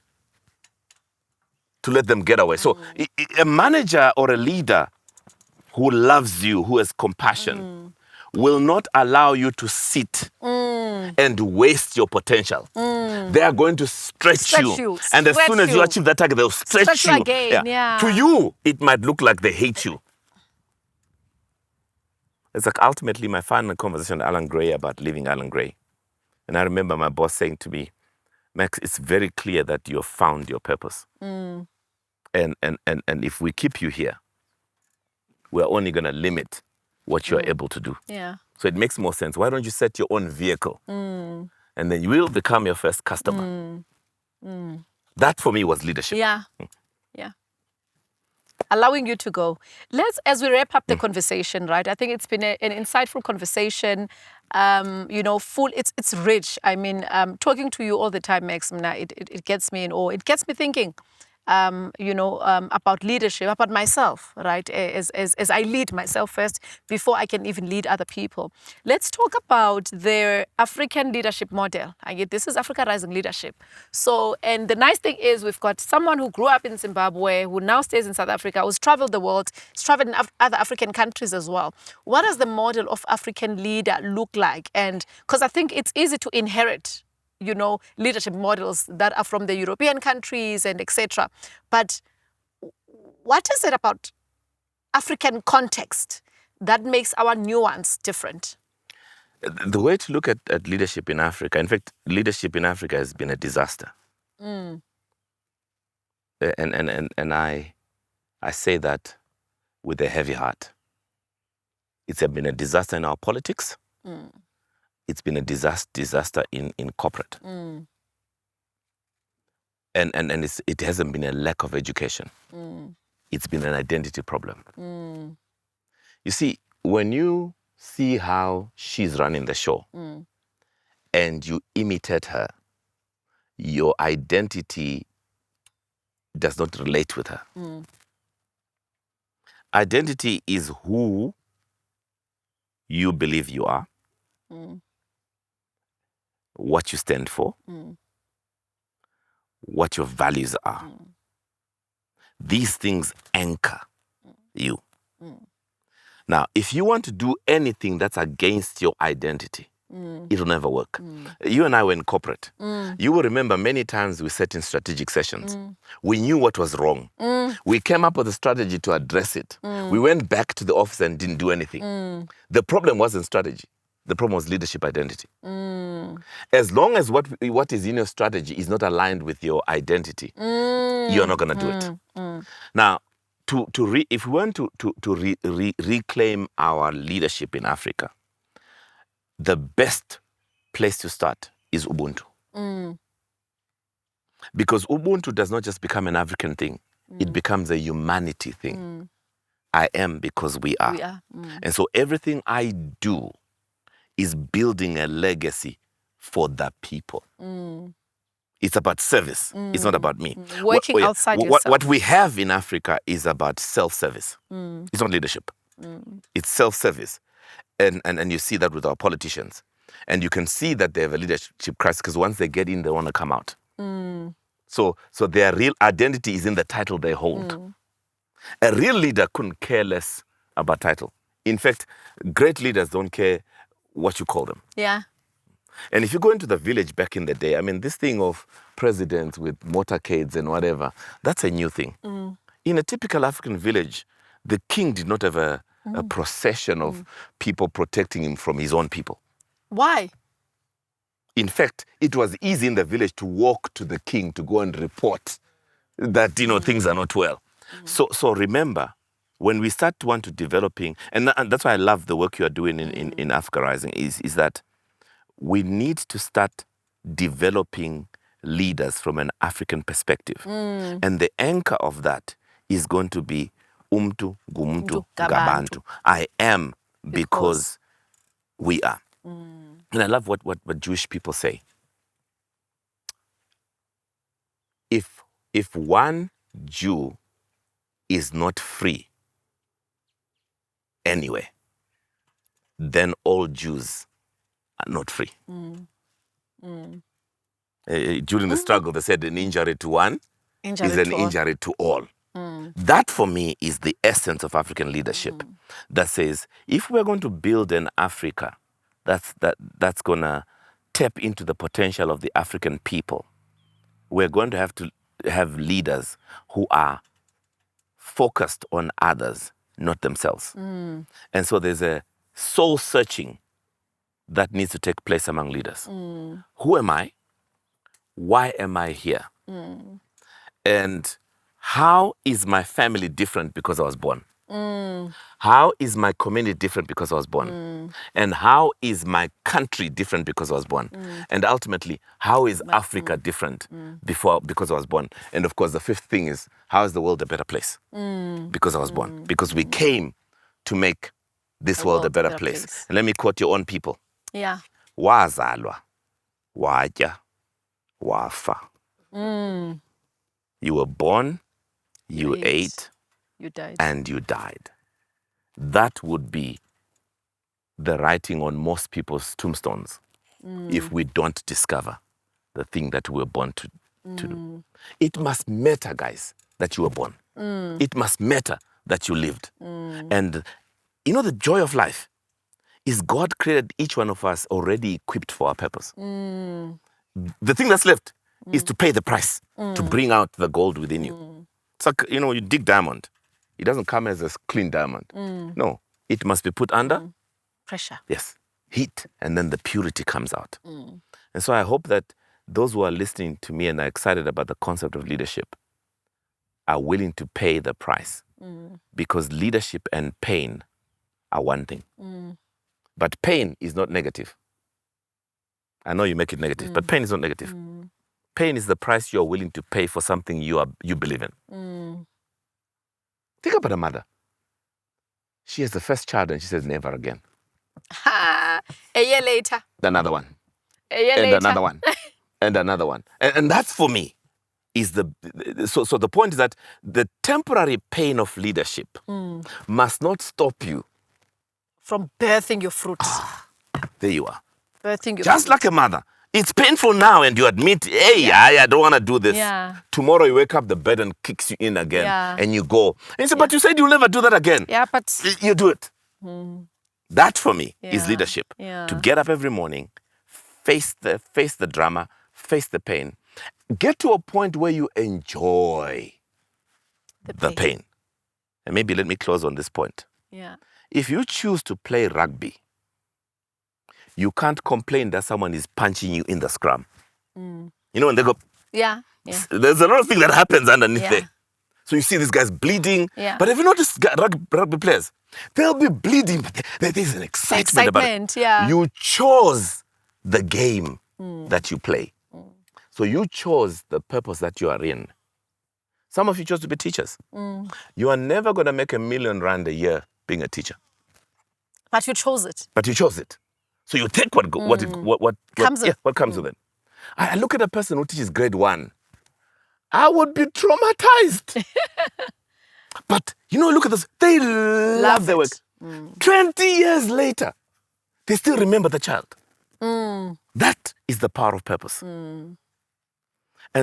A: to let them get away. So a manager or a leader who loves you, who has compassion, will not allow you to sit and waste your potential. They are going to stretch you. And as soon as you achieve that target, they'll stretch you.
B: Again,
A: To you, it might look like they hate you. It's like ultimately my final conversation with Alan Gray about leaving Alan Gray. And I remember my boss saying to me, Max, it's very clear that you have found your purpose. And if we keep you here, we're only going to limit what you're able to do.
B: Yeah.
A: So it makes more sense. Why don't you set your own vehicle? And then you will become your first customer. That for me was leadership.
B: Yeah. Yeah. Allowing you to go. As we wrap up the conversation, right? I think it's been an insightful conversation. It's rich. I mean, talking to you all the time, Max, it gets me in awe. It gets me thinking, about leadership, about myself, right? As I lead myself first before I can even lead other people. Let's talk about the African leadership model. This is Africa Rising Leadership. So, and the nice thing is we've got someone who grew up in Zimbabwe, who now stays in South Africa, who's traveled the world, he's traveled in other African countries as well. What does the model of African leader look like? And because I think it's easy to inherit leadership models that are from the European countries and etc. But what is it about African context that makes our nuance different?
A: The way to look at leadership in Africa, in fact, leadership in Africa has been a disaster. And I say that with a heavy heart. It's been a disaster in our politics. It's been a disaster in corporate. And it hasn't been a lack of education. It's been an identity problem. You see, when you see how she's running the show and you imitate her, your identity does not relate with her. Identity is who you believe you are, what you stand for, what your values are. These things anchor you. Now, if you want to do anything that's against your identity, it will never work. You and I were in corporate. You will remember many times we sat in strategic sessions. We knew what was wrong. We came up with a strategy to address it. We went back to the office and didn't do anything. The problem wasn't strategy. The problem was leadership identity. As long as what is in your strategy is not aligned with your identity, you're not going to do it. Now, if we want to reclaim our leadership in Africa, the best place to start is Ubuntu. Because Ubuntu does not just become an African thing, it becomes a humanity thing. I am because we are. And so everything I do is building a legacy for the people. It's about service. It's not about me.
B: Working outside yourself.
A: What we have in Africa is about self-service. It's not leadership. It's self-service. And you see that with our politicians. And you can see that they have a leadership crisis because once they get in, they want to come out. So their real identity is in the title they hold. A real leader couldn't care less about title. In fact, great leaders don't care what you call them.
B: Yeah.
A: And if you go into the village back in the day, I mean, this thing of presidents with motorcades and whatever, that's a new thing. In a typical African village, the king did not have a procession of people protecting him from his own people.
B: Why?
A: In fact, it was easy in the village to walk to the king to go and report that, things are not well. So remember, when we start to developing, and that's why I love the work you are doing in Africa Rising, is that we need to start developing leaders from an African perspective. And the anchor of that is going to be Umtu Gumtu Gabantu. I am because we are. And I love what Jewish people say. If one Jew is not free anyway, then all Jews are not free. During the struggle, they said an injury to one is an injury to all. That, for me, is the essence of African leadership. That says, if we're going to build an Africa that's going to tap into the potential of the African people, we're going to have leaders who are focused on others, not themselves. And so there's a soul searching that needs to take place among leaders. Who am I? why am I here? And how is my family different because I was born? How is my community different because I was born? And how is my country different because I was born? And ultimately, how is Africa different because I was born? And of course, the fifth thing is, how is the world a better place? Because I was born. Because we came to make this world a better place. And let me quote your own people.
B: Yeah.
A: Wazalwa, waja, wafa. You were born, you ate,
B: you died.
A: and you died. That would be the writing on most people's tombstones if we don't discover the thing that we were born to do. It must matter, guys, that you were born. It must matter that you lived. And you know, the joy of life is God created each one of us already equipped for our purpose. The thing that's left is to pay the price, to bring out the gold within you. It's like, you know, you dig diamond. It doesn't come as a clean diamond. No, it must be put under
B: pressure.
A: Yes, heat, and then the purity comes out. And so I hope that those who are listening to me and are excited about the concept of leadership are willing to pay the price, because leadership and pain are one thing. But pain is not negative. I know you make it negative, but pain is not negative. Pain is the price you are willing to pay for something you believe in. Think about a mother. She has the first child and she says, never again.
B: A year later.
A: Another one.
B: A year
A: and
B: later.
A: Another one. And another one. And that's, for me, is so the point is that the temporary pain of leadership must not stop you
B: from birthing your fruits.
A: There you are.
B: Birthing your
A: Just
B: fruits.
A: like a mother. It's painful now and you admit, hey, I don't want to do this.
B: Yeah.
A: Tomorrow you wake up, the burden kicks you in again and you go. And you say, but you said you'll never do that again.
B: Yeah, but...
A: You do it. That, for me, is leadership.
B: Yeah.
A: To get up every morning, face the drama, face the pain. Get to a point where you enjoy the pain. And maybe let me close on this point.
B: Yeah.
A: If you choose to play rugby, you can't complain that someone is punching you in the scrum. You know, when they go...
B: Yeah.
A: There's a lot of things that happens underneath there. So you see these guys bleeding.
B: Yeah.
A: But have you noticed rugby players? They'll be bleeding, but there's an excitement about it.
B: Yeah.
A: You chose the game that you play. So you chose the purpose that you are in. Some of you chose to be teachers. You are never going to make R1 million a year being a teacher.
B: But you chose it.
A: But you chose it. So you take what comes with it. I look at a person who teaches grade 1. I would be traumatized. But, you know, look at this. They love their work. 20 years later, they still remember the child. That is the power of purpose. And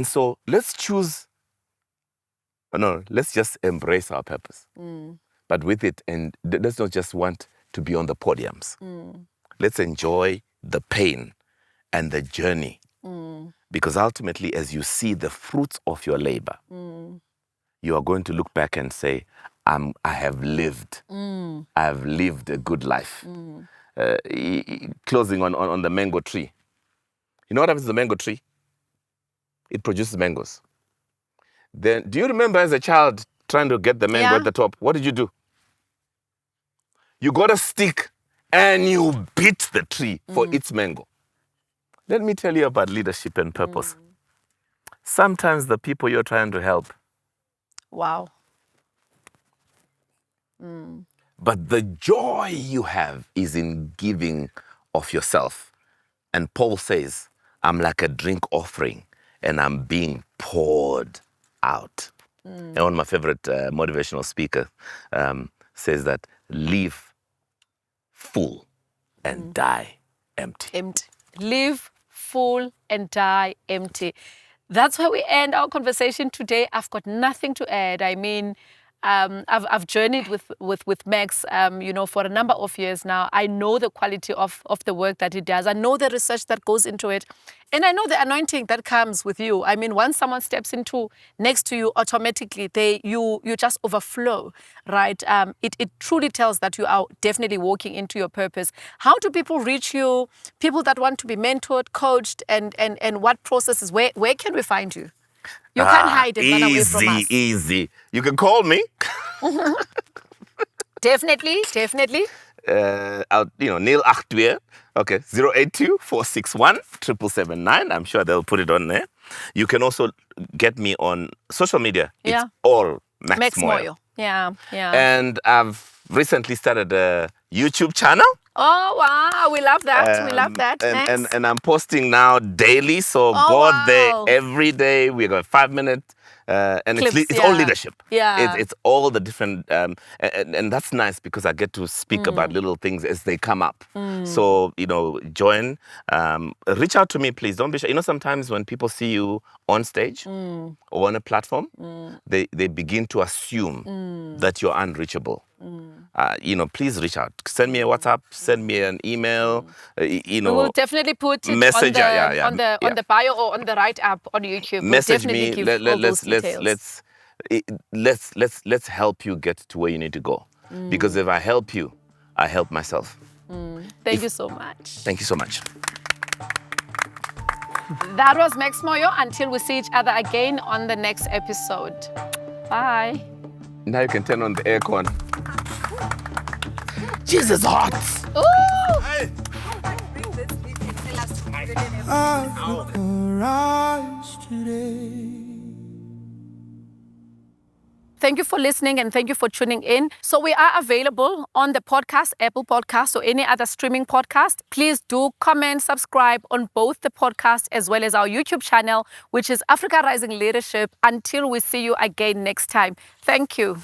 A: so let's let's just embrace our purpose. But with it, and let's not just want to be on the podiums. Let's enjoy the pain and the journey. Because ultimately, as you see the fruits of your labor, you are going to look back and say, I have lived. I have lived a good life. Closing on the mango tree. You know what happens to the mango tree? It produces mangoes. Then, do you remember as a child trying to get the mango at the top? What did you do? You got a stick and you beat the tree for its mango. Let me tell you about leadership and purpose. Sometimes the people you're trying to help.
B: Wow.
A: But the joy you have is in giving of yourself. And Paul says, I'm like a drink offering and I'm being poured out. And one of my favorite motivational speakers says that live full and die empty.
B: Empty. Live full and die empty. That's where we end our conversation today. I've got nothing to add. I mean, I've journeyed with Max, for a number of years now. I know the quality of the work that he does. I know the research that goes into it. And I know the anointing that comes with you. I mean, once someone steps next to you, automatically you just overflow, right? It truly tells that you are definitely walking into your purpose. How do people reach you? People that want to be mentored, coached, and what processes? Where can we find you? You can't hide and run away from us.
A: Easy. You can call me.
B: Definitely.
A: Neil Achtweer. Okay, 082-461-7779. I'm sure they'll put it on there. You can also get me on social media.
B: Yeah.
A: It's all Max
B: Moyo. Yeah.
A: And I've recently started a YouTube channel.
B: Oh, wow. We love that. We love that.
A: And I'm posting now daily. So go there every day. We got 5 minutes. And
B: Clips,
A: it's all leadership.
B: Yeah.
A: It's all the different, and that's nice because I get to speak about little things as they come up. So, join, reach out to me, please. Don't be shy. Sometimes when people see you on stage or on a platform, they begin to assume that you're unreachable. Please reach out. Send me a WhatsApp, send me an email.
B: We will definitely put it
A: message,
B: on the bio or on the right app on YouTube.
A: Message
B: we'll
A: me. Let's help you get to where you need to go. Because if I help you, I help myself.
B: Thank you so much.
A: Thank you so much.
B: That was Max Moyo. Until we see each other again on the next episode. Bye.
A: Now you can turn on the aircon. Jesus, hot.
B: Ooh.
C: Africa rise today.
B: Thank you for listening and thank you for tuning in. So we are available on the podcast, Apple Podcasts or any other streaming podcast. Please do comment, subscribe on both the podcast as well as our YouTube channel, which is Africa Rising Leadership. Until we see you again next time. Thank you.